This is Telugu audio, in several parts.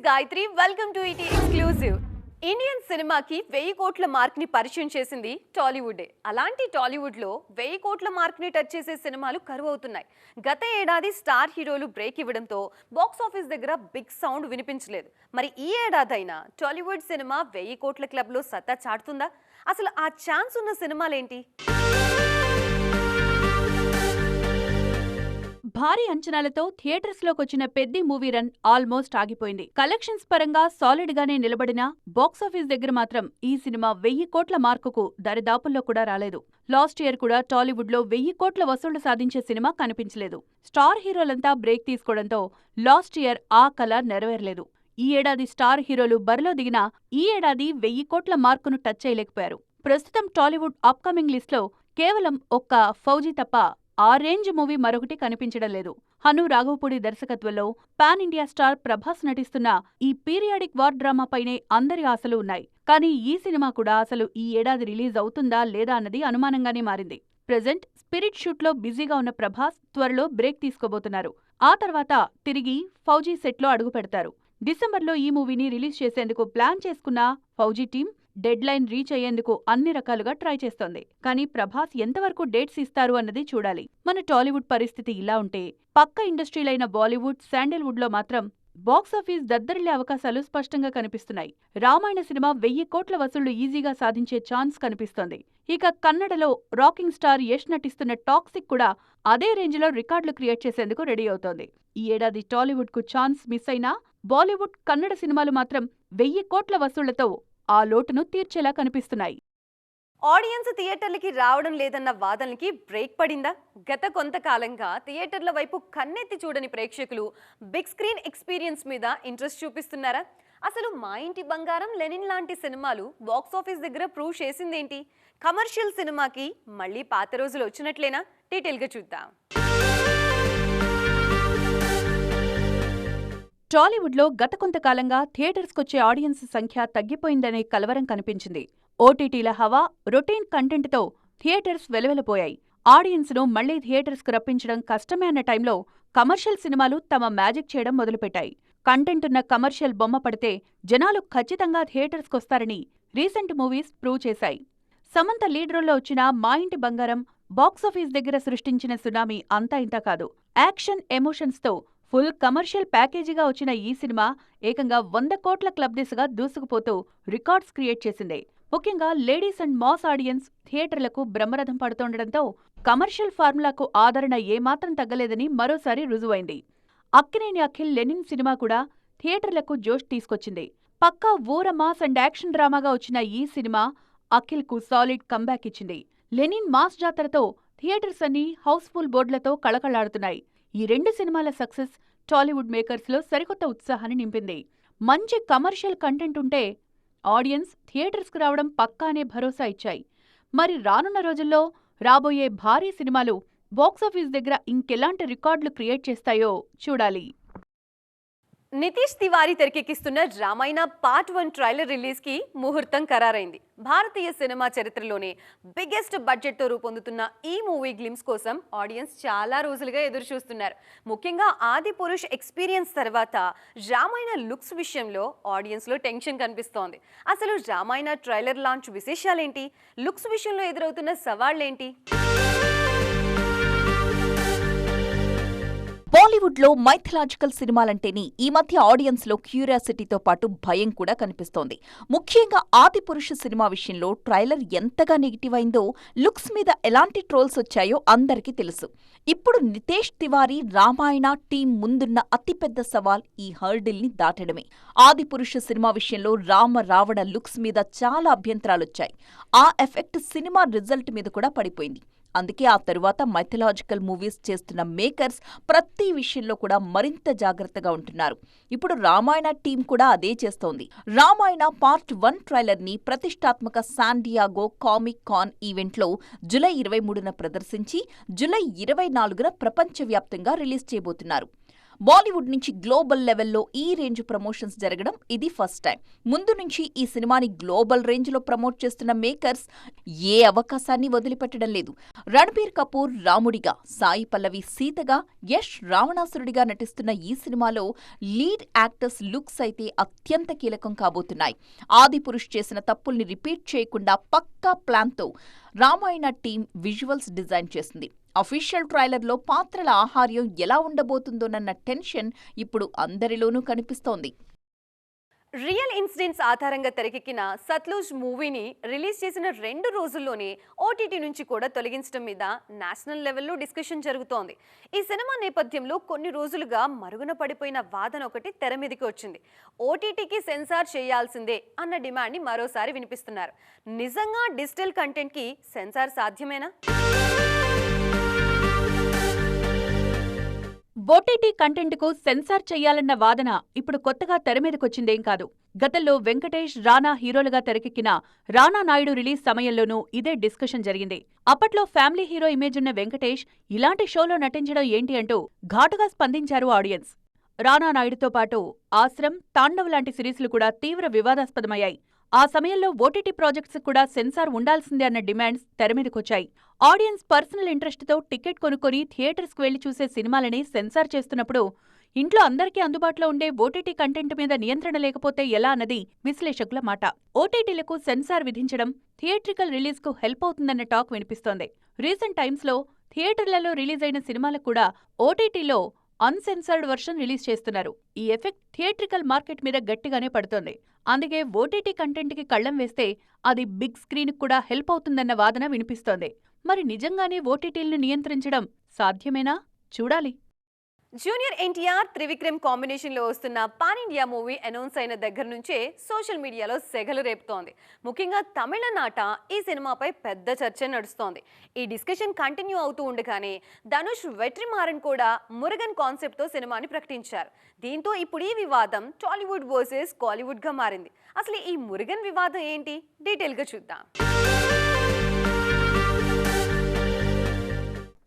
Gayatri. Welcome to ET exclusive. Indian సినిమాకి 1000 కోట్ల మార్క్ ని పరిచయం చేసింది టాలీవుడే. అలాంటి టాలీవుడ్ లో 1000 కోట్ల మార్క్ ని టచ్ చేసే సినిమాలు కరువు అవుతున్నాయి. గత ఏడాది స్టార్ హీరోలు బ్రేక్ ఇవ్వడంతో బాక్స్ ఆఫీస్ దగ్గర బిగ్ సౌండ్ వినిపించలేదు. మరి ఈ ఏడాదైనా టాలీవుడ్ సినిమా 1000 కోట్ల క్లబ్ లో సత్తా చాటుతుందా? అసలు ఆ ఛాన్స్ ఉన్న సినిమాలేంటి? భారీ అంచనాలతో థియేటర్స్లోకొచ్చిన పెద్ది మూవీ రన్ ఆల్మోస్ట్ ఆగిపోయింది. కలెక్షన్స్ పరంగా సాలిడ్ గానే నిలబడినా బాక్సాఫీస్ దగ్గర మాత్రం ఈ సినిమా 1000 కోట్ల మార్కుకు దరిదాపుల్లో కూడా రాలేదు. లాస్ట్ ఇయర్ కూడా టాలీవుడ్ లో 1000 కోట్ల వసూళ్లు సాధించే సినిమా కనిపించలేదు. స్టార్ హీరోలంతా బ్రేక్ తీసుకోవడంతో లాస్ట్ ఇయర్ ఆ కల నెరవేరలేదు. ఈ ఏడాది స్టార్ హీరోలు బరిలో దిగినా ఈ ఏడాది 1000 కోట్ల మార్కును టచ్ చేయలేకపోయారు. ప్రస్తుతం టాలీవుడ్ అప్కమింగ్ లిస్ట్లో కేవలం ఒక్క ఫౌజీ తప్ప ఆ రేంజ్ మూవీ మరొకటి కనిపించడం లేదు. హను రాఘవపూడి దర్శకత్వంలో పాన్ ఇండియా స్టార్ ప్రభాస్ నటిస్తున్న ఈ పీరియాడిక్ వార్ డ్రామాపైనే అందరి ఆశలు ఉన్నాయి. కానీ ఈ సినిమా కూడా అసలు ఈ ఏడాది రిలీజ్ అవుతుందా లేదా అన్నది అనుమానంగానే మారింది. ప్రెజెంట్ స్పిరిట్ షూట్లో బిజీగా ఉన్న ప్రభాస్ త్వరలో బ్రేక్ తీసుకోబోతున్నారు. ఆ తర్వాత తిరిగి ఫౌజీ సెట్లో అడుగు పెడతారు. డిసెంబర్లో ఈ మూవీని రిలీజ్ చేసేందుకు ప్లాన్ చేసుకున్న fauji team dead line reach అయ్యేందుకు అన్ని రకాలుగా ట్రై చేస్తోంది. కానీ ప్రభాస్ ఎంతవరకు డేట్స్ ఇస్తారు అన్నది చూడాలి. మన టాలీవుడ్ పరిస్థితి ఇలా ఉంటే పక్క ఇండస్ట్రీలైన బాలీవుడ్, శాండిల్వుడ్ లో మాత్రం బాక్సాఫీస్ దద్దరిల్లే అవకాశాలు స్పష్టంగా కనిపిస్తున్నాయి. రామాయణ సినిమా 1000 కోట్ల వసూళ్లు ఈజీగా సాధించే ఛాన్స్ కనిపిస్తోంది. ఇక కన్నడలో రాకింగ్ స్టార్ యష్ నటిస్తున్న టాక్సిక్ కూడా అదే రేంజ్లో రికార్డులు క్రియేట్ చేసేందుకు రెడీ అవుతోంది. ఈ ఏడాది టాలీవుడ్ కు ఛాన్స్ మిస్ అయినా బాలీవుడ్, కన్నడ సినిమాలు మాత్రం 1000 కోట్ల వసూళ్లతో ఆ లోటును తీర్చేలా కనిపిస్తున్నాయి. ఆడియన్స్ థియేటర్లకి రావడం లేదన్న వాదనలకి బ్రేక్ పడిందా? గత కొంతకాలంగా థియేటర్ల వైపు కన్నెత్తి చూడని ప్రేక్షకులు బిగ్ స్క్రీన్ ఎక్స్పీరియన్స్ మీద ఇంట్రెస్ట్ చూపిస్తున్నారా? అసలు మా ఇంటి బంగారం, లెనిన్ లాంటి సినిమాలు బాక్స్ ఆఫీస్ దగ్గర ప్రూవ్ చేసిందేంటి? కమర్షియల్ సినిమాకి మళ్ళీ పాత రోజులు వచ్చినట్లేనా? డీటెయిల్గా చూద్దాం. టాలీవుడ్లో గత కొంతకాలంగా థియేటర్స్కొచ్చే ఆడియన్స్ సంఖ్య తగ్గిపోయిందనే కలవరం కనిపించింది. ఓటీటీల హవా, రొటీన్ కంటెంట్తో థియేటర్స్ వెలవెలపోయాయి. ఆడియన్స్ను మళ్లీ థియేటర్స్కు రప్పించడం కష్టమే అన్న టైంలో కమర్షియల్ సినిమాలు తమ మ్యాజిక్ చేయడం మొదలుపెట్టాయి. కంటెంటున్న కమర్షియల్ బొమ్మ పడితే జనాలు ఖచ్చితంగా థియేటర్స్కొస్తారని రీసెంట్ మూవీస్ ప్రూవ్ చేశాయి. సమంత లీడ్ రోల్లో వచ్చిన మా ఇంటి బంగారం బాక్సాఫీస్ దగ్గర సృష్టించిన సునామీ అంతా ఇంతా కాదు. యాక్షన్, ఎమోషన్స్తో ఫుల్ కమర్షియల్ ప్యాకేజీగా వచ్చిన ఈ సినిమా ఏకంగా 100 కోట్ల క్లబ్ దిశగా దూసుకుపోతూ రికార్డ్స్ క్రియేట్ చేసింది. ముఖ్యంగా లేడీస్ అండ్ మాస్ ఆడియన్స్ థియేటర్లకు బ్రహ్మరథం పడుతుండటంతో కమర్షియల్ ఫార్ములాకు ఆదరణ ఏమాత్రం తగ్గలేదని మరోసారి రుజువైంది. అక్కినేని అఖిల్ లెనిన్ సినిమా కూడా థియేటర్లకు జోష్ తీసుకొచ్చింది. పక్కా ఊర మాస్ అండ్ యాక్షన్ డ్రామాగా వచ్చిన ఈ సినిమా అఖిల్కు సాలిడ్ కంబ్యాక్ ఇచ్చింది. లెనిన్ మాస్ జాతరతో థియేటర్స్ అన్ని హౌస్ఫుల్ బోర్డులతో కళకళలాడుతున్నాయి. ఈ రెండు సినిమాల సక్సెస్ టాలీవుడ్ మేకర్స్లో సరికొత్త ఉత్సాహాన్ని నింపింది. మంచి కమర్షియల్ కంటెంట్ ఉంటే ఆడియన్స్ థియేటర్స్కు రావడం పక్కా అనే భరోసా ఇచ్చాయి. మరి రానున్న రోజుల్లో రాబోయే భారీ సినిమాలు బాక్సాఫీస్ దగ్గర ఇంకెలాంటి రికార్డులు క్రియేట్ చేస్తాయో చూడాలి. నితీష్ తివారీ తెరకెక్కిస్తున్న రామాయణ పార్ట్ 1 ట్రైలర్ రిలీజ్ కి ముహూర్తం ఖరారైంది. భారతీయ సినిమా చరిత్రలోనే బిగ్గెస్ట్ బడ్జెట్ తో రూపొందుతున్న ఈ మూవీ గ్లిమ్స్ కోసం ఆడియన్స్ చాలా రోజులుగా ఎదురు చూస్తున్నారు. ముఖ్యంగా ఆది పురుష్ ఎక్స్పీరియన్స్ తర్వాత రామాయణ లుక్స్ విషయంలో ఆడియన్స్ లో టెన్షన్ కనిపిస్తోంది. అసలు రామాయణ ట్రైలర్ లాంచ్ విశేషాలేంటి? లుక్స్ విషయంలో ఎదురవుతున్న సవాళ్లేంటి? బాలీవుడ్లో మైథలాజికల్ సినిమాలంటేనే ఈ మధ్య ఆడియన్స్లో క్యూరియాసిటీతో పాటు భయం కూడా కనిపిస్తోంది. ముఖ్యంగా ఆది పురుష సినిమా విషయంలో ట్రైలర్ ఎంతగా నెగిటివ్ అయిందో, లుక్స్ మీద ఎలాంటి ట్రోల్స్ వచ్చాయో అందరికీ తెలుసు. ఇప్పుడు నితీష్ తివారీ రామాయణ టీం ముందున్న అతిపెద్ద సవాల్ ఈ హర్డిల్ని దాటడమే. ఆది పురుష సినిమా విషయంలో రామ రావణ లుక్స్ మీద చాలా అభ్యంతరాలొచ్చాయి. ఆ ఎఫెక్ట్ సినిమా రిజల్ట్ మీద కూడా పడిపోయింది. అందుకే ఆ తరువాత మైథలాజికల్ మూవీస్ చేస్తున్న మేకర్స్ ప్రతి విషయంలో కూడా మరింత జాగ్రత్తగా ఉంటున్నారు. ఇప్పుడు రామాయణ టీం కూడా అదే చేస్తోంది. రామాయణ పార్ట్ 1 ట్రైలర్ని ప్రతిష్టాత్మక శాన్ డియాగో కామిక్ కాన్ ఈవెంట్లో జూలై 23న ప్రదర్శించి జూలై 24న ప్రపంచవ్యాప్తంగా రిలీజ్ చేయబోతున్నారు. బాలీవుడ్ నుంచి గ్లోబల్ లెవెల్లో ఈ రేంజ్ ప్రమోషన్స్ జరగడం ఇది ఫస్ట్ టైం. ముందు నుంచి ఈ సినిమాని గ్లోబల్ రేంజ్లో ప్రమోట్ చేస్తున్న మేకర్స్ ఏ అవకాశాన్ని వదిలిపెట్టడం లేదు. రణబీర్ కపూర్ రాముడిగా, సాయి పల్లవి సీతగా, యష్ రావణాసురుడిగా నటిస్తున్న ఈ సినిమాలో లీడ్ యాక్టర్స్ లుక్స్ అయితే అత్యంత కీలకం కాబోతున్నాయి. ఆదిపురుష్ చేసిన తప్పుల్ని రిపీట్ చేయకుండా పక్కా ప్లాన్తో రామాయణ టీం విజువల్స్ డిజైన్ చేసింది. అఫీషియల్ ట్రైలర్లో పాత్రల ఆహార్యం ఎలా ఉండబోతుందోనన్న టెన్షన్ ఇప్పుడు అందరిలోనూ కనిపిస్తోంది. రియల్ ఇన్సిడెంట్స్ ఆధారంగా తెరకెక్కిన సత్లూజ్ మూవీని రిలీజ్ చేసిన 2 రోజుల్లోనే ఓటీటీ నుంచి కూడా తొలగించడం మీద నేషనల్ లెవెల్లో డిస్కషన్ జరుగుతోంది. ఈ సినిమా నేపథ్యంలో కొన్ని రోజులుగా మరుగున పడిపోయిన వాదన ఒకటి తెర మీదకి వచ్చింది. ఓటీటీకి సెన్సార్ చేయాల్సిందే అన్న డిమాండ్ని మరోసారి వినిపిస్తున్నారు. నిజంగా డిజిటల్ కంటెంట్కి సెన్సార్ సాధ్యమేనా? ఓటీటీ కంటెంట్కు సెన్సార్ చెయ్యాలన్న వాదన ఇప్పుడు కొత్తగా తెరమీదకొచ్చిందేం కాదు. గతంలో వెంకటేష్, రానా హీరోలుగా తెరకెక్కిన రానా నాయుడు రిలీజ్ సమయంలోనూ ఇదే డిస్కషన్ జరిగింది. అప్పట్లో ఫ్యామిలీ హీరో ఇమేజున్న వెంకటేష్ ఇలాంటి షోలో నటించడం ఏంటి అంటూ ఘాటుగా స్పందించారు ఆడియన్స్. రానా నాయుడుతో పాటు ఆశ్రమ్, తాండవ్ లాంటి సిరీస్లు కూడా తీవ్ర వివాదాస్పదమయ్యాయి. ఆ సమయంలో ఓటీటీ ప్రాజెక్ట్స్ కూడా సెన్సార్ ఉండాల్సిందే అన్న డిమాండ్స్ తెరమీదకొచ్చాయి. ఆడియన్స్ పర్సనల్ ఇంట్రెస్ట్తో టికెట్ కొనుక్కొని థియేటర్స్కి వెళ్లి చూసే సినిమాలని సెన్సార్ చేస్తున్నప్పుడు ఇంట్లో అందరికీ అందుబాటులో ఉండే ఓటీటీ కంటెంట్ మీద నియంత్రణ లేకపోతే ఎలా అన్నది విశ్లేషకుల మాట. ఓటీటీలకు సెన్సార్ విధించడం థియేట్రికల్ రిలీజ్కు హెల్ప్ అవుతుందన్న టాక్ వినిపిస్తోంది. రీసెంట్ టైమ్స్లో థియేటర్లలో రిలీజ్ అయిన సినిమాలకు కూడా ఓటీటీలో అన్సెన్సర్డ్ వర్షన్ రిలీజ్ చేస్తున్నారు. ఈ ఎఫెక్ట్ థియేట్రికల్ మార్కెట్ మీద గట్టిగానే పడుతోంది. అందుకే ఓటీటీ కంటెంట్కి కళ్లం వేస్తే అది బిగ్ స్క్రీన్కి కూడా హెల్ప్ అవుతుందన్న వాదన వినిపిస్తోంది. మరి నిజంగానే ఓటీటీలను నియంత్రించడం సాధ్యమేనా? చూడాలి. జూనియర్ ఎన్టీఆర్, త్రివిక్రమ్ కాంబినేషన్లో వస్తున్న పాన్ ఇండియా మూవీ అనౌన్స్ అయిన దగ్గర నుంచే సోషల్ మీడియాలో సెగలు రేపుతోంది. ముఖ్యంగా తమిళనాట ఈ సినిమాపై పెద్ద చర్చ నడుస్తోంది. ఈ డిస్కషన్ కంటిన్యూ అవుతూ ఉండగానే ధనుష్, వెట్రిమారన్ కూడా మురుగన్ కాన్సెప్ట్తో సినిమాని ప్రకటించారు. దీంతో ఇప్పుడు ఈ వివాదం టాలీవుడ్ వర్సెస్ కాలీవుడ్గా మారింది. అసలు ఈ మురుగన్ వివాదం ఏంటి? డీటెయిల్గా చూద్దాం.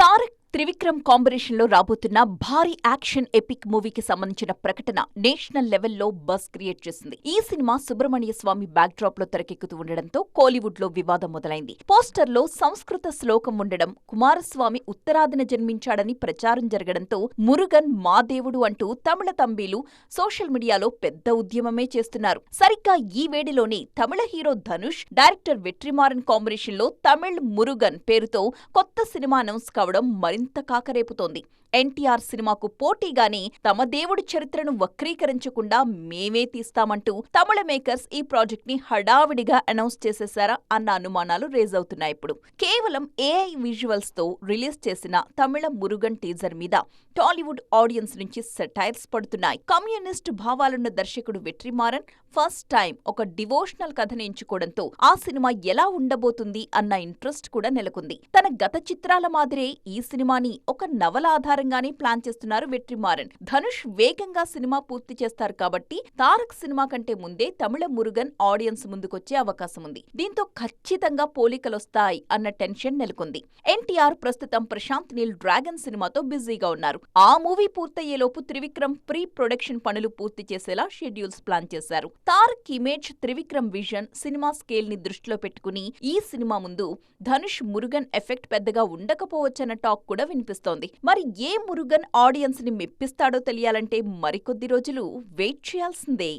తారక్, త్రివిక్రమ్ కాంబినేషన్లో రాబోతున్న భారీ యాక్షన్ ఎపిక్ మూవీకి సంబంధించిన ప్రకటన నేషనల్ లెవెల్లో బజ్ క్రియేట్ చేసింది. ఈ సినిమా సుబ్రహ్మణ్య స్వామి బ్యాక్ డ్రాప్ లో తెరకెక్కుతూ ఉండడంతో కోలీవుడ్ లో వివాదం మొదలైంది. పోస్టర్లో సంస్కృత శ్లోకం ఉండడం, కుమారస్వామి ఉత్తరాదిన జన్మించాడని ప్రచారం జరగడంతో మురుగన్ మా దేవుడు అంటూ తమిళ తంబీలు సోషల్ మీడియాలో పెద్ద ఉద్యమమే చేస్తున్నారు. సరిగ్గా ఈ వేడిలోనే తమిళ హీరో ధనుష్, డైరెక్టర్ వెట్రిమారన్ కాంబినేషన్లో తమిళ్ మురుగన్ పేరుతో కొత్త సినిమా అనౌన్స్ కావడం మరింత కాకరేపుతోంది. ఎన్టీఆర్ సినిమాకు పోటీగానే తమ దేవుడి చరిత్రను వక్రీకరించకుండా మేమే తీస్తామంటూ తమిళ మేకర్స్ ఈ ప్రాజెక్ట్ ని హడావిడిగా అనౌన్స్ చేసేశారా అన్న అనుమానాలు రేజ్ అవుతున్నాయి. ఇప్పుడు కేవలం ఏఐ విజువల్స్ తో రిలీజ్ చేసిన తమిళ మురుగన్ టీజర్ మీద టాలీవుడ్ ఆడియన్స్ నుంచి సెటైర్స్ పడుతున్నాయి. కమ్యూనిస్ట్ భావాలున్న దర్శకుడు వెట్రిమారన్ ఫస్ట్ టైం ఒక డివోషనల్ కథను ఎంచుకోవడంతో ఆ సినిమా ఎలా ఉండబోతుంది అన్న ఇంట్రెస్ట్ కూడా నెలకొంది. తన గత చిత్రాల మాదిరే ఈ సినిమాని ఒక నవల ఆధారంగానే ప్లాన్ చేస్తున్నారు వెట్రిమారన్. ధనుష్ వేగంగా సినిమా పూర్తి చేస్తారు కాబట్టి తారక్ సినిమా కంటే ముందే తమిళ మురుగన్ ఆడియన్స్ ముందుకొచ్చే అవకాశం ఉంది. దీంతో ఖచ్చితంగా పోలికలొస్తాయి అన్న టెన్షన్ నెలకొంది. ఎన్టీఆర్ ప్రస్తుతం ప్రశాంత్ నీల్ డ్రాగన్ సినిమాతో బిజీగా ఉన్నారు. ఆ మూవీ పూర్తయ్యేలోపు త్రివిక్రమ్ ప్రీ ప్రొడక్షన్ పనులు పూర్తి చేసేలా షెడ్యూల్స్ ప్లాన్ చేశారు. Tarak image, Trivikram vision, cinema scale ని దృష్టిలో పెట్టుకుని ఈ సినిమా ముందు ధనుష్ మురుగన్ ఎఫెక్ట్ పెద్దగా ఉండకపోవచ్చన్న టాక్ కూడా వినిపిస్తోంది. మరి ఏ మురుగన్ ఆడియన్స్ ని మెప్పిస్తాడో తెలియాలంటే మరికొద్ది రోజులు వెయిట్ చేయాల్సిందే.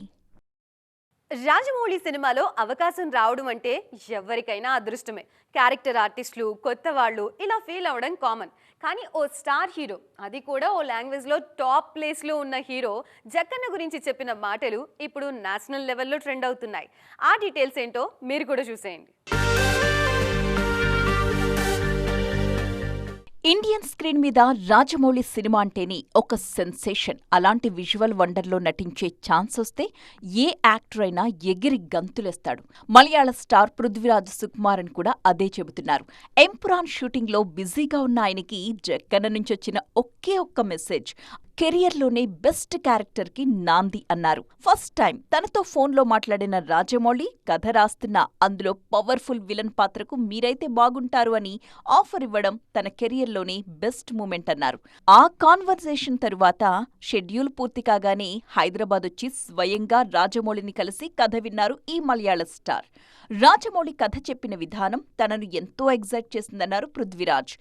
రాజమౌళి సినిమాలో అవకాశం రావడం అంటే ఎవరికైనా అదృష్టమే. క్యారెక్టర్ ఆర్టిస్టులు, కొత్త వాళ్ళు ఇలా ఫీల్ అవ్వడం కామన్. కానీ ఓ స్టార్ హీరో, అది కూడా ఓ లాంగ్వేజ్లో టాప్ ప్లేస్లో ఉన్న హీరో జక్కన్న గురించి చెప్పిన మాటలు ఇప్పుడు నేషనల్ లెవెల్లో ట్రెండ్ అవుతున్నాయి. ఆ డీటెయిల్స్ ఏంటో మీరు కూడా చూసేయండి. ఇండియన్ స్క్రీన్ మీద రాజమౌళి సినిమా అంటేనే ఒక సెన్సేషన్. అలాంటి విజువల్ వండర్లో నటించే ఛాన్స్ వస్తే ఏ యాక్టర్ అయినా ఎగిరి గంతులేస్తాడు. మలయాళ స్టార్ పృథ్వీరాజ్ సుకుమారన్ కూడా అదే చెబుతున్నారు. ఎంపురాన్ షూటింగ్లో బిజీగా ఉన్న ఆయనకి జక్కన్న నుంచొచ్చిన ఒకే ఒక్క మెసేజ్, కెరియర్లోనే బెస్ట్ క్యారెక్టర్కి నాంది అన్నారు. ఫస్ట్ టైం తనతో ఫోన్లో మాట్లాడిన రాజమౌళి కథ రాస్తున్నా అందులో పవర్ఫుల్ విలన్ పాత్రకు మీరైతే బాగుంటారు అని ఆఫర్ ఇవ్వడం తన కెరియర్లోనే బెస్ట్ మూమెంట్ అన్నారు. ఆ కాన్వర్జేషన్ తరువాత షెడ్యూల్ పూర్తి కాగానే హైదరాబాద్ వచ్చి స్వయంగా రాజమౌళిని కలిసి కథ విన్నారు ఈ మలయాళ స్టార్. రాజమౌళి కథ చెప్పిన విధానం తనను ఎంతో ఎగ్జైట్ చేసిందన్నారు పృథ్వీరాజ్.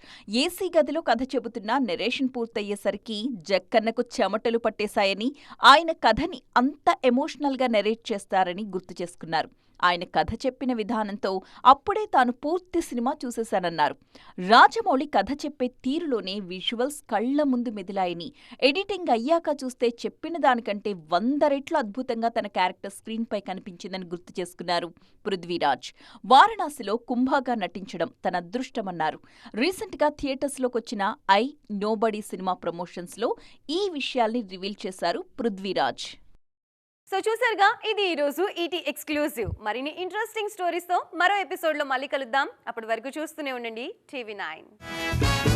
ఏసీ గదిలో కథ చెబుతున్నా నెరేషన్ పూర్తయ్యేసరికి జక్కన్నకు చెమటలు పట్టేశాయని, ఆయన కథని అంత ఎమోషనల్గా నెరేట్ చేస్తారని గుర్తు చేసుకున్నారు. ఆయన కథ చెప్పిన విధానంతో అప్పుడే తాను పూర్తి సినిమా చూసేశానన్నారు. రాజమౌళి కథ చెప్పే తీరులోనే విజువల్స్ కళ్ల ముందు మెదిలాయని, ఎడిటింగ్ అయ్యాక చూస్తే చెప్పిన దానికంటే 100 రెట్లు అద్భుతంగా తన క్యారెక్టర్ స్క్రీన్పై కనిపించిందని గుర్తు చేసుకున్నారు పృథ్వీరాజ్. వారణాసిలో కుంభాగా నటించడం తన అదృష్టమన్నారు. రీసెంట్గా థియేటర్స్లోకొచ్చిన ఐ నోబడీ సినిమా ప్రమోషన్స్లో ఈ విషయాల్ని రివీల్ చేశారు పృథ్వీరాజ్. సో చూసారుగా, ఇది ఈరోజు ఈటీ ఎక్స్క్లూజివ్. మరిన్ని ఇంట్రెస్టింగ్ స్టోరీస్తో మరో ఎపిసోడ్లో మళ్ళీ కలుద్దాం. అప్పటి వరకు చూస్తూనే ఉండండి టీవీ 9.